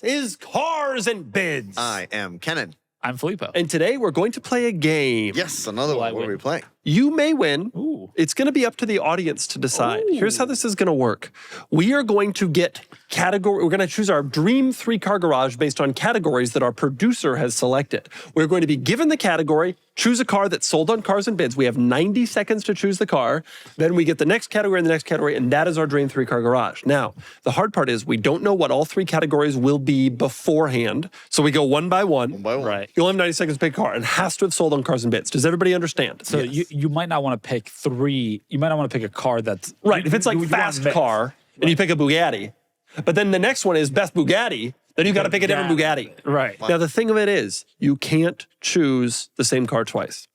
This is Cars and Bids. I am Kennan. I'm Filippo. And today we're going to play a game. Yes, another one. What are we playing? You may win. Ooh. It's going to be up to the audience to decide. Here's how this is going to work. We are going to get category. We're going to choose our dream 3-car garage based on categories that our producer has selected. We're going to be given the category, choose a car that's sold on Cars and Bids. We have 90 seconds to choose the car. Then we get the next category and the next category, and that is our dream 3-car garage. Now, the hard part is we don't know what all 3 categories will be beforehand. So we go one by one. One by one. Right. You'll have 90 seconds to pick a car. It has to have sold on Cars and Bids. Does everybody understand? So you might not want to pick 3. You might not want to pick a car that's Right, if it's like you want fast mix. car, and you pick a Bugatti, but then the next one is best Bugatti, then you got to pick a different Bugatti. Right. Now, the thing of it is, you can't choose the same car twice.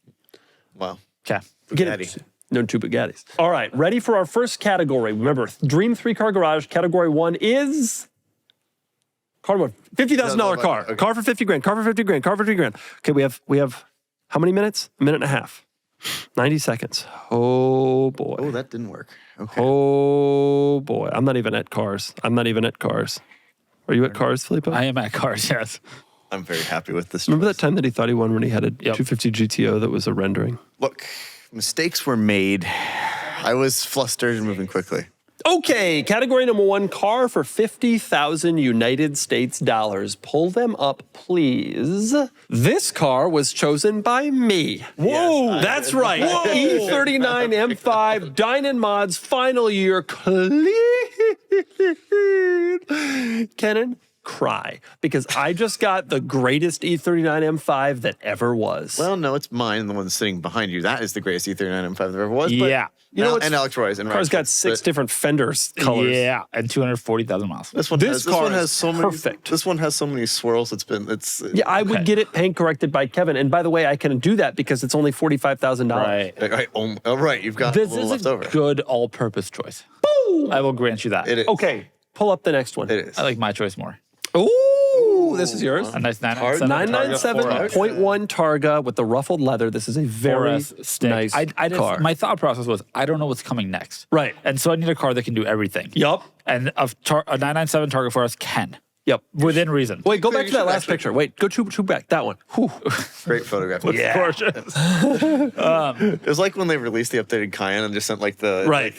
Wow. Okay. Get Bugatti. it? No, 2 Bugattis. All right, ready for our first category. Remember, dream 3-car garage, category 1 is... Car number $50,000 car. Okay. Car for 50 grand, car for 50 grand, car for 50 grand. Okay, we have how many minutes? A minute and a half. 90 seconds. Oh, boy. Oh, that didn't work. Okay. Oh, boy. I'm not even at Cars. Are you at Cars, Filippo? I am at cars, yes. I'm very happy with this. Remember choice. that time that he thought he won when he had a 250 GTO that was a rendering? Look, mistakes were made. I was flustered and moving quickly. Okay, category number 1, car for 50,000 United States dollars. Pull them up, please. This car was chosen by me. Whoa, Yes, that's right. E39 M5 Dynan Mods final year clean. Kennan, cry, because I just got the greatest E39 M5 that ever was. Well, no, it's mine and the one sitting behind you. That is the greatest E39 M5 there ever was. But Yeah. You know what's- and Alex Roy's. And car's got 6 different fenders colors. Yeah, and 240,000 miles. This one, This has, car one is has so perfect. many. This one has so many swirls. Yeah, I would Okay. get it paint corrected by Kevin. And by the way, I can do that because it's only $45,000. Right. Right. You've got This a little is left a over. good all-purpose choice. I will grant you that. It is. Okay, pull up the next one. It is. I like my choice more. Ooh, this is yours. A nice 997 997.1 Targa with the ruffled leather. This is a very stick. nice I just, car. My thought process was, I don't know what's coming next. Right. And so I need a car that can do everything. Yup. And a 997 Targa for us can. Yep. Within reason. Wait, go So back you to that should last actually- picture. Wait, go two back. That one. Whew. Great photograph. Yeah. Gorgeous. It was like when they released the updated Cayenne and just sent like the Right.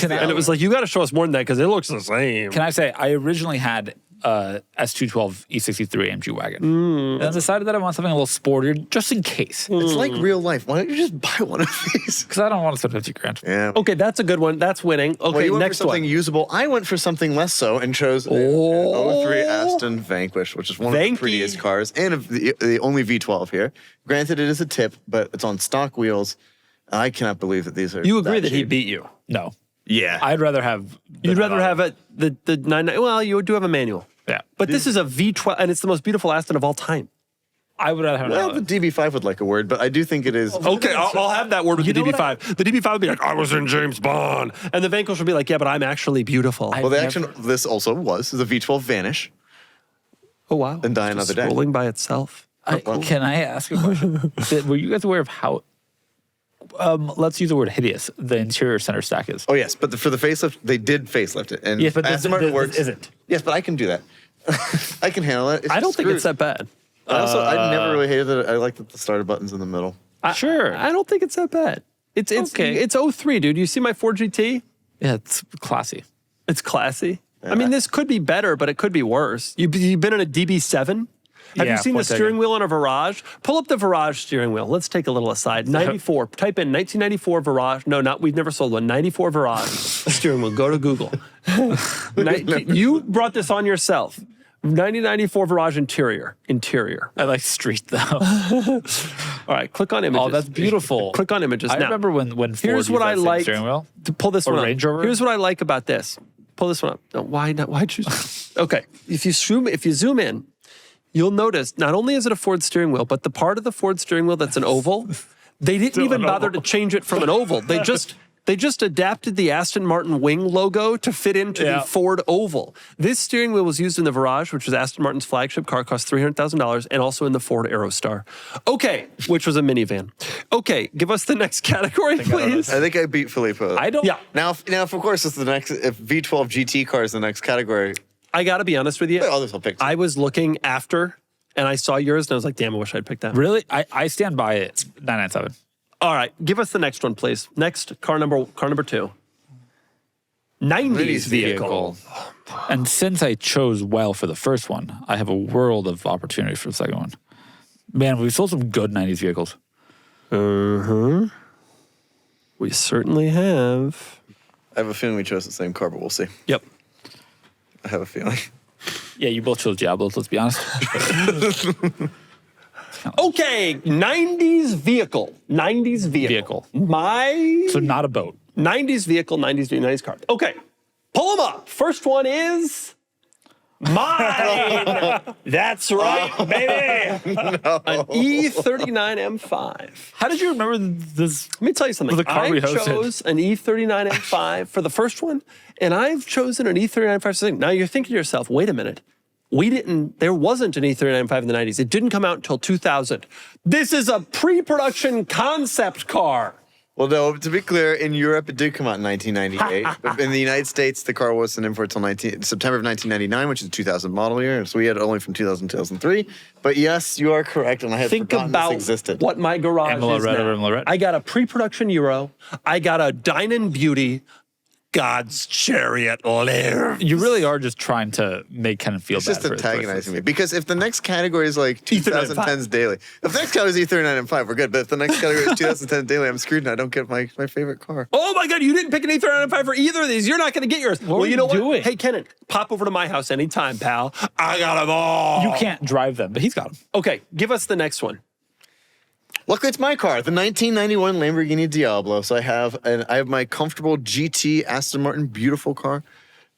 And it was like, you got to show us more than that because it looks the same. Can I say, I originally had S212 E63 AMG wagon. And I decided that I want something a little sportier just in case. It's like real life. Why don't you just buy one of these? Because I don't want to spend 50 grand. Yeah. Okay, that's a good one. That's winning. Okay, Well, you went next for something one. usable. I went for something less so and chose an 03 Aston Vanquish, which is one of Vanky. the prettiest cars and the only V12 here. Granted, it is a tip, but it's on stock wheels. I cannot believe that these are. You agree that he cheap. beat you? No. Yeah. I'd rather have... You'd rather have the 9. Well, you do have a manual. Yeah. But this is a V12, and it's the most beautiful Aston of all time. I would rather have Well, the DB5 would like a word, but I do think it is. Okay, I'll have that word with the know what DB5. The DB5 would be like, I was in James Bond. And the Vanquish would be like, yeah, but I'm actually beautiful. Well, the action this also was the V12 Vanish. Oh, wow. And die Just another day. Rolling by itself. Can I ask a question? Were you guys aware of how... let's use the word hideous, the interior center stack is? Oh yes, but for the facelift, they did facelift it, and Yes, but this Aston Martin works. isn't. Yes, but I can do that. I can handle it. It's I don't just think it's screwed. that bad. I never really hated it. I like that the starter button's in the middle. Sure. I don't think it's that bad. It's Okay. It's 03, dude. You see my Ford GT? Yeah, it's classy. It's classy. I mean, this could be better, but it could be worse. You've been in a DB7? Have Yeah, you seen the Ford Taken. steering wheel on a Virage? Pull up the Virage steering wheel. Let's take a little aside. 94. Type in 1994 Virage. No, we've never sold one. 94 Virage steering wheel. Go to Google. You brought this on yourself. 1994 Virage interior. I like street, though. All right, click on images. Oh, that's beautiful. Click on images. I now, remember when Ford here's what used I that same like. steering wheel. To pull this Or one up. Range Rover? Here's what I like about this. Pull this one up. No, why not? Why choose? Okay, if you zoom in, you'll notice not only is it a Ford steering wheel, but the part of the Ford steering wheel that's an oval, they didn't Still even an bother oval. to change it from an oval. They just adapted the Aston Martin wing logo to fit into the Ford oval. This steering wheel was used in the Virage, which was Aston Martin's flagship car, cost $300,000, and also in the Ford Aerostar. Okay, which was a minivan. Okay, give us the next category, please. I think I beat Filippo. I don't... Yeah. Now, if of course, it's the next. If V12 GT car is the next category, I got to be honest with you. Others will pick. I was looking after, and I saw yours, and I was like, damn, I wish I'd picked that. Really? I stand by it. 997. All right, give us the next one, please. Next, car number 2. 90s vehicle. And since I chose well for the first one, I have a world of opportunity for the second one. Man, we've sold some good 90s vehicles. We certainly have. I have a feeling we chose the same car, but we'll see. Yep. I have a feeling. Yeah, you both chose Diablos, let's be honest. Okay, 90s vehicle. 90s vehicle. My So not a boat. 90s vehicle, 90s car. Okay, pull them up. First one is mine. That's right, baby. An E39 M5. How did you remember this? Let me tell you something. The car we I hosted. chose an E39 M5 for the first one, and I've chosen an E39 M5 second. Now you're thinking to yourself, wait a minute. There wasn't an E39 M5 in the 90s. It didn't come out until 2000. This is a pre-production concept car. Well, no, to be clear, in Europe, it did come out in 1998. But in the United States, the car wasn't in for until September of 1999, which is a 2000 model year. So we had it only from 2000 to 2003. But yes, you are correct, and I had Think forgotten about this existed. what my garage Amela is Red now. or Amela Red? I got a pre-production Euro. I got a Dynan Beauty. God's chariot live. You really are just trying to make Kennan feel It's bad just for his antagonizing choices. me. Because if the next category is like 2010s daily, if the next category is E39 M5, we're good. But if the next category is 2010 daily, I'm screwed and I don't get my favorite car. Oh my God, you didn't pick an E39 M5 for either of these. You're not going to get yours. What are you know you doing? what? Hey, Kennan, pop over to my house anytime, pal. I got them all. You can't drive them, but he's got them. Okay, give us the next one. Luckily, it's my car, the 1991 Lamborghini Diablo. So I have my comfortable GT Aston Martin, beautiful car,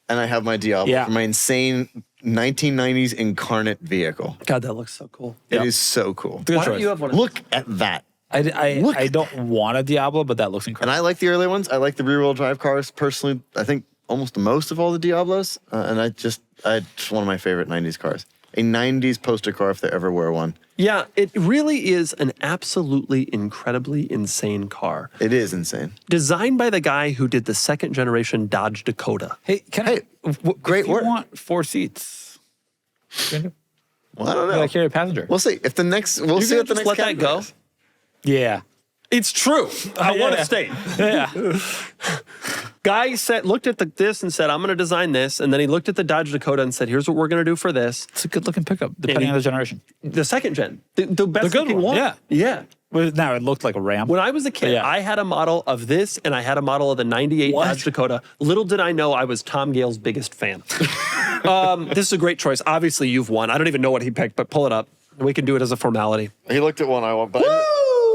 and I have my Diablo, Yeah. my insane 1990s incarnate vehicle. God, that looks so cool. It is so cool. Good Why don't choice. you have one? of Look at that. I don't want a Diablo, but that looks And incredible. I like the early ones. I like the rear-wheel drive cars personally. I think almost the most of all the Diablos, and it's one of my favorite 90s cars. A 90s poster car if there ever were one. Yeah, it really is an absolutely incredibly insane car. It is insane. Designed by the guy who did the second generation Dodge Dakota. Hey, great if you work. want 4 seats? Well, I don't know. I carry a passenger. We'll see. We'll see You're what the gonna just next let that category go? is. Yeah. It's true. I want yeah. to state. Yeah. Guy looked at this and said, I'm going to design this. And then he looked at the Dodge Dakota and said, here's what we're going to do for this. It's a good looking pickup, depending on the generation. The second gen. The best good looking one, one. yeah. Yeah. Well, now it looked like a Ram. When I was a kid, Yeah. I had a model of this and I had a model of the 98 What? Dodge Dakota. Little did I know I was Tom Gale's biggest fan. This is a great choice. Obviously, you've won. I don't even know what he picked, but pull it up. We can do it as a formality. He looked at one I want, but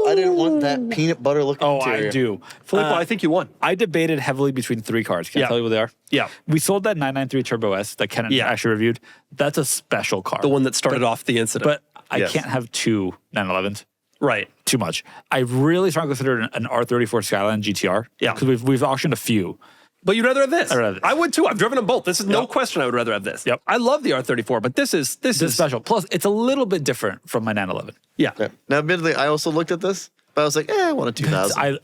I didn't want that peanut butter looking Oh, interior. I do. Filippo, I think you won. I debated heavily between 3 cars. Can I Yeah. tell you what they are? Yeah. We sold that 993 Turbo S that Kennan Yeah. actually reviewed. That's a special car. The one that started off the incident. But I Yes. can't have 2 911s. right. Too much. I really strongly consider an R34 Skyline GTR. Yeah. Because we've auctioned a few. But you'd rather have this. I'd rather have this. I would too. I've driven them both. This is no Yep. question I would rather have this. Yep. I love the R34, but this is It's special. Plus, it's a little bit different from my 911. yeah. Yeah. Now, admittedly, I also looked at this, but I was like, I want a 2000.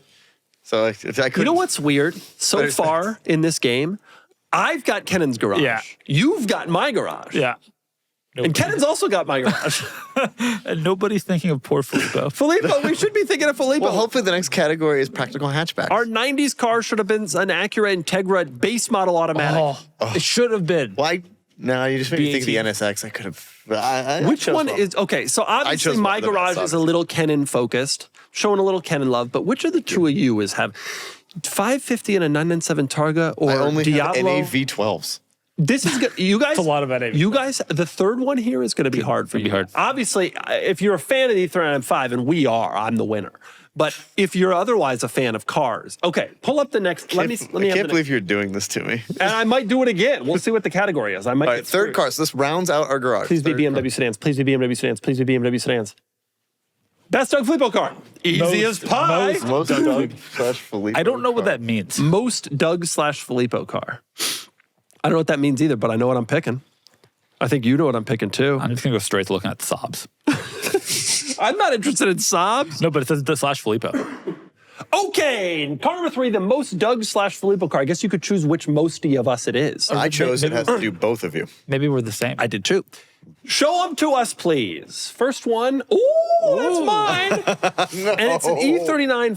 So I couldn't. You know what's weird? So Better far in this game, I've got Kennan's garage. Yeah. You've got my garage. Yeah. And Kennan's also got my garage. And nobody's thinking of poor Filippo. Filippo, we should be thinking of Filippo. Well, hopefully the next category is practical hatchbacks. Our 90s car should have been an Acura Integra base model automatic. Oh, it should have been. Why? No, you just made me think of the B18. NSX. I could have. I Which chose one well. is okay? So obviously chose my one of the garage best, is a little Kennan focused, showing a little Kennan love. But which of the two of you is have 550 and a 997 Targa or I only Diablo? have NA V12s. This is good. You guys, It's a lot of NA. You guys, the third one here is going to be hard for you. be hard. Obviously, if you're a fan of the E39 and we are, I'm the winner. But if you're otherwise a fan of cars, okay, pull up the next. Let me. I have can't the believe you're doing this to me. And I might do it again. We'll see what the category is. I might. All get right, third screwed. car. So this rounds out our garage. Please be Third BMW car. sedans. Please be BMW sedans. Please be BMW sedans. Best Doug Filippo car. Easy as pie. Most Doug / Filippo. I don't know what car. that means. Most Doug / Filippo car. I don't know what that means either, but I know what I'm picking. I think you know what I'm picking too. I'm just going to go straight to looking at the Saabs. I'm not interested in Saabs. No, but it says the / Filippo. Okay, car number 3, the most Doug / Filippo car. I guess you could choose which mosty of us it is. I chose it has to do both of you. Maybe we're the same. I did too. Show them to us, please. First one. Ooh, that's mine. And it's an E39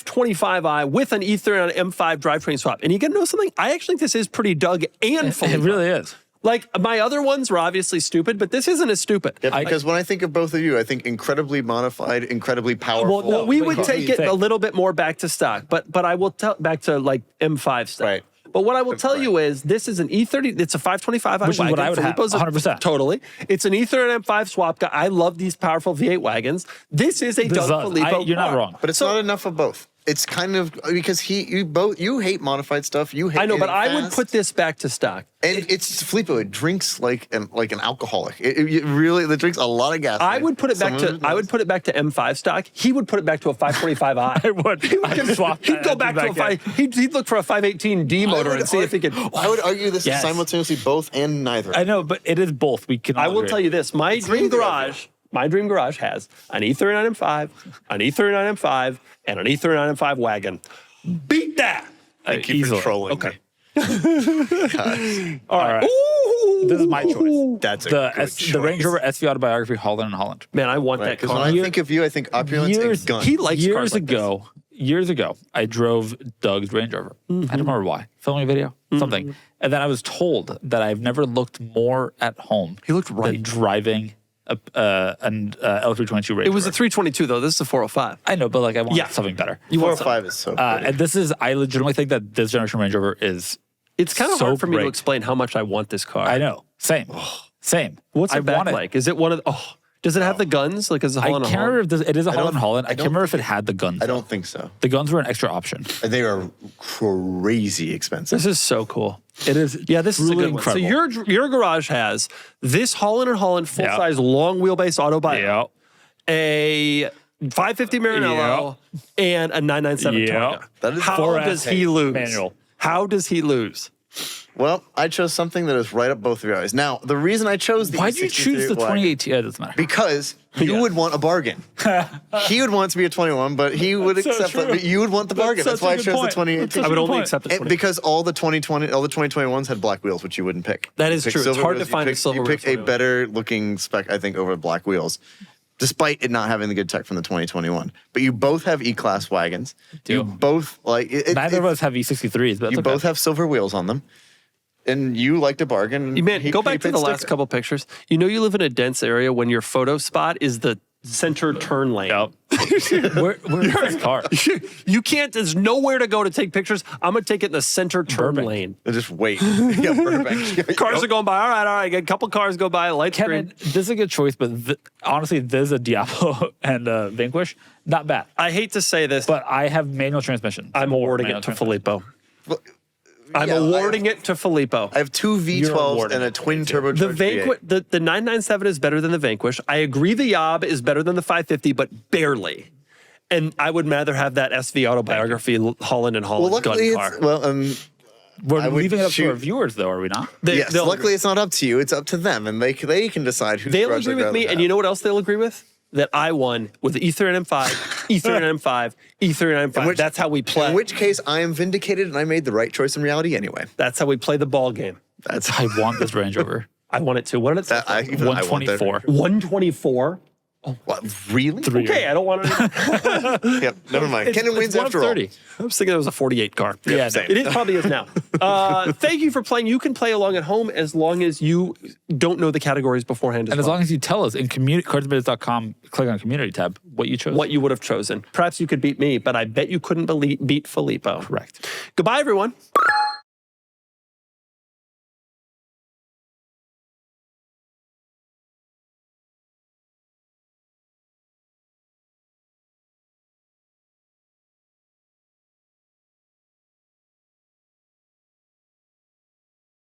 525i with an E39 M5 drivetrain swap. And you got to know something? I actually think this is pretty Doug and Filippo. It really is. Like, my other ones were obviously stupid, but this isn't as stupid. Yeah, because when I think of both of you, I think incredibly modified, incredibly powerful. Well, no, we would car. take it a little bit more back to stock, but I will tell back to like M5 stuff. Right. But what I will tell you is this is an E30, it's a 525i Which is wagon. what I would have, Filippo's 100%. Totally. It's an E30 M5 swap guy. I love these powerful V8 wagons. This is a Doug Filippo You're not car. wrong. But it's not enough of both. It's kind of because you hate modified stuff. You hate. I know, but getting I would fast. put this back to stock. And it's Filippo. It drinks like an alcoholic. It really it drinks a lot of gas. I would put it back to M5 stock. He would put it back to a 525i. I would. I'd swap He'd go that back to a in. 5. He'd look for a 518D motor and see if he could. I would argue this Yes. is simultaneously both and neither. I know, but it is both. We can. I will tell you this: my dream garage has an E39 M5, an E39 M5, and an E39 M5 wagon. Beat that! Thank you easily. for trolling. Okay. Me. All right. Ooh. This is my choice. That's a The good choice. the Range Rover SV Autobiography Holland and Holland. Man, I want Right, that because car. when I think of you, I think opulence and guns. He likes cars like Years ago, I drove Doug's Range Rover. I don't remember why. Filming a video, something. And then I was told that I've never looked more at home. He looked than right. driving an L322 Range It was a Rover. 322 though. This is a 405. I know, but like I want Yeah. something better. You want 405 is so good. And this is, I legitimately think that this generation Range Rover is. It's kind of so hard for me to great. explain how much I want this car. I know. Same. Same. What's I it back want like? Is it one of the, does it have the guns? Like, is it I Holland can't and remember Holland? if it is a Holland and Holland. I can't don't remember if it had the guns. I don't think so. The guns were an extra option. They are crazy expensive. This is so cool. It is. Yeah, this is a truly good incredible. one. So your garage has this Holland and Holland full-size long wheelbase auto bio, Yeah. a 550 Maranello, and a 997 Yeah. Tonka. That is How 4S does he lose? manual. How does he lose? Well, I chose something that is right up both of your eyes. Now, the reason I chose the Why did you choose the 2018? It doesn't matter. Because you would want a bargain. He would want it to be a 21, but he would so accept true. that. But you would want the bargain. That's That's why I such a chose good the point. 2018. I would only point. accept the And 20. because all the 2021s had black wheels, which you wouldn't pick. That is You picked true. It's silver hard to wheels, find a silver You wheel picked a 21. better looking spec, I think, over black wheels, despite it not having the good tech from the 2021. But you both have E-Class wagons. You both like it. Neither of us have E63s, but You that's both okay. have silver wheels on them, and you liked a bargain. Man, He go back to paid the last sticker. couple pictures. You know you live in a dense area when your photo spot is the center turn lane. Yep. Where's this car? You can't, there's nowhere to go to take pictures. I'm going to take it in the center turn Burbank. lane. And just wait. Yeah, Burbank. Cars are going by. All right. A couple cars go by. Light Kennan, screen. this is a good choice, but honestly, this is a Diablo and a Vanquish. Not bad. I hate to say this, But I have manual transmission. I'm awarding Manual it to transmission. Filippo. I'm Yeah, awarding it to Filippo. I have two V12s awarding and a it. twin turbocharged The Vanquish, V8. the 997 is better than the Vanquish. I agree the Yob is better than the 550, but barely. And I would rather have that SV autobiography Holland and Well, Holland gun luckily, car. it's, well, We're I would leaving it up to shoot- our viewers, though, are we not? yes. they'll Luckily, it's not up to you. It's up to them, and they can decide who. They'll agree with me, and you know what else they'll agree with? That I won with the E39 M5, E39 M5, E39 M5. That's how we play. In which case, I am vindicated, and I made the right choice in reality anyway. That's how we play the ball game. That's I want this Range Rover. I want it to. What did it say? I want that. 124. 124. What, really? Okay, I don't want it. Yep. Never mind. Kennan wins after all. 130. I was thinking it was a 48 car. Yeah, same. It is, probably is now. Thank you for playing. You can play along at home as long as you don't know the categories beforehand. And as long as you tell us in carsbusiness.com, click on community tab, what you chose. what you would have chosen. Perhaps you could beat me, but I bet you couldn't beat Filippo. Correct. Goodbye, everyone.